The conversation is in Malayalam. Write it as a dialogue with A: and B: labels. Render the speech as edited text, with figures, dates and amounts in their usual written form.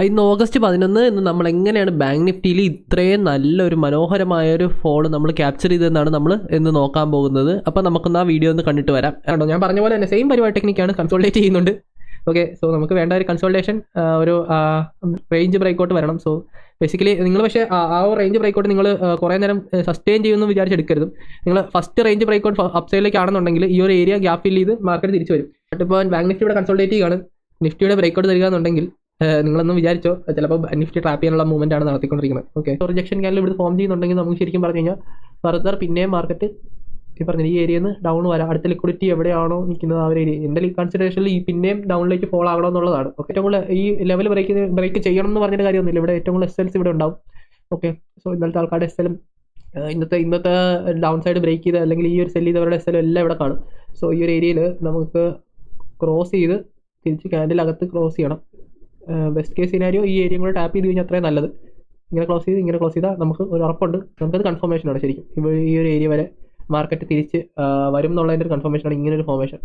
A: ഇന്ന് ഓഗസ്റ്റ് 11 ഇന്ന് നമ്മൾ എങ്ങനെയാണ് ബാങ്ക് നിഫ്റ്റിയിൽ ഇത്രയും നല്ലൊരു മനോഹരമായൊരു ഫോൾ നമ്മൾ ക്യാപ്ചർ ചെയ്തതെന്നാണ് നമ്മൾ ഇന്ന് നോക്കാൻ പോകുന്നത്. അപ്പോൾ നമുക്കൊന്ന് ആ വീഡിയോ ഒന്ന് കണ്ടിട്ട് വരാം. കേട്ടോ, ഞാൻ പറഞ്ഞ പോലെ തന്നെ സെയിം പരിപാടി ടെക്നിക്കാണ്, കൺസോൾട്ടേറ്റ് ചെയ്യുന്നുണ്ട്. ഓക്കെ, സോ നമുക്ക് വേണ്ട ഒരു കൺസോൾട്ടേഷൻ, ഒരു റേഞ്ച് ബ്രേക്കൗട്ട് വരണം. സോ ബേസിക്കലി നിങ്ങൾ പക്ഷേ ആ ഒരു റേഞ്ച് ബ്രേക്കൗട്ട് നിങ്ങൾ കുറേ നേരം സസ്റ്റെയിൻ ചെയ്യുമെന്ന് വിചാരിച്ചെടുക്കരുത്. നിങ്ങൾ ഫസ്റ്റ് റേഞ്ച് ബ്രേക്കൗട്ട് അപ്സൈഡിലേക്ക് ആണെന്നുണ്ടെങ്കിൽ ഈ ഒരു ഏരിയ ഗ്യാപ്പ് ഫിൽ ചെയ്ത് മാർക്കറ്റ് തിരിച്ചു വരും. ബട്ട് ഇപ്പോൾ ബാങ്ക് നിഫ്റ്റിയുടെ കൺസോൾട്ടേറ്റ് ചെയ്യുകയാണ്, നിഫ്റ്റിയുടെ ബ്രേക്കൗട്ട് തരിക എന്നുണ്ടെങ്കിൽ നിങ്ങളൊന്നും വിചാരിച്ചോ ചിലപ്പോൾ നിഫ്റ്റി ട്രാപ്പ് ചെയ്യാനുള്ള മൂവ്മെന്റ് ആണ് നടത്തിക്കൊണ്ടിരിക്കുന്നത്. ഓക്കെ, റിജക്ഷൻ ക്യാൻഡിൽ ഇവിടെ ഫോം ചെയ്യുന്നുണ്ടെങ്കിൽ നമുക്ക് ശരിക്കും പറഞ്ഞു കഴിഞ്ഞാൽ ഫർദർ പിന്നെയും മാർക്കറ്റ് ഈ പറഞ്ഞ ഈ ഏരിയയിൽ നിന്ന് ഡൗൺ വരാം. അടുത്ത ലിക്വിഡിറ്റി എവിടെയാണോ നിൽക്കുന്നത് ആ ഒരു ഏരിയ എൻ്റെ കൺസിഡറേഷനിൽ ഈ പിന്നെയും ഡൗണിലേക്ക് ഫോൾ ആകണം എന്നുള്ളതാണ്. ഓക്കെ, ഏറ്റവും കൂടുതൽ ഈ ലെവൽ ബ്രേക്ക് ചെയ്യണം എന്ന് പറഞ്ഞിട്ട് കാര്യമൊന്നുമില്ല. ഇവിടെ ഏറ്റവും കൂടുതൽ SLs ഇവിടെ ഉണ്ടാവും. ഓക്കെ, സോ ഇന്നലത്തെ ആൾക്കാരുടെ SLും ഇന്നത്തെ ഡൗൺ സൈഡ് ബ്രേക്ക് ചെയ്ത് അല്ലെങ്കിൽ ഈ ഒരു സെൽ ചെയ്തവരുടെ SLും എല്ലാം ഇവിടെ കാണും. സോ ഈ ഒരു ഏരിയയിൽ നമുക്ക് ക്രോസ് ചെയ്ത് തിരിച്ച് ക്യാൻഡിലകത്ത് ക്രോസ് ചെയ്യണം. ബെസ്റ്റ് കേസ് സിനാരിയോ ഈ ഏരിയ കൂടെ ടാപ്പ് ചെയ്ത് കഴിഞ്ഞാൽ അത്രയും നല്ലത്. ഇങ്ങനെ ക്ലോസ് ചെയ്താൽ നമുക്ക് ഒരു ഉറപ്പുണ്ട്, നമുക്കത് കൺഫർമേഷനാണ് ശരിക്കും. ഈ ഒരു ഏരിയ വരെ മാർക്കറ്റ് തിരിച്ച് വരും എന്നുള്ളതിൻ്റെ ഒരു കൺഫർമേഷനാണ് ഇങ്ങനെ ഒരു ഫോർമേഷൻ.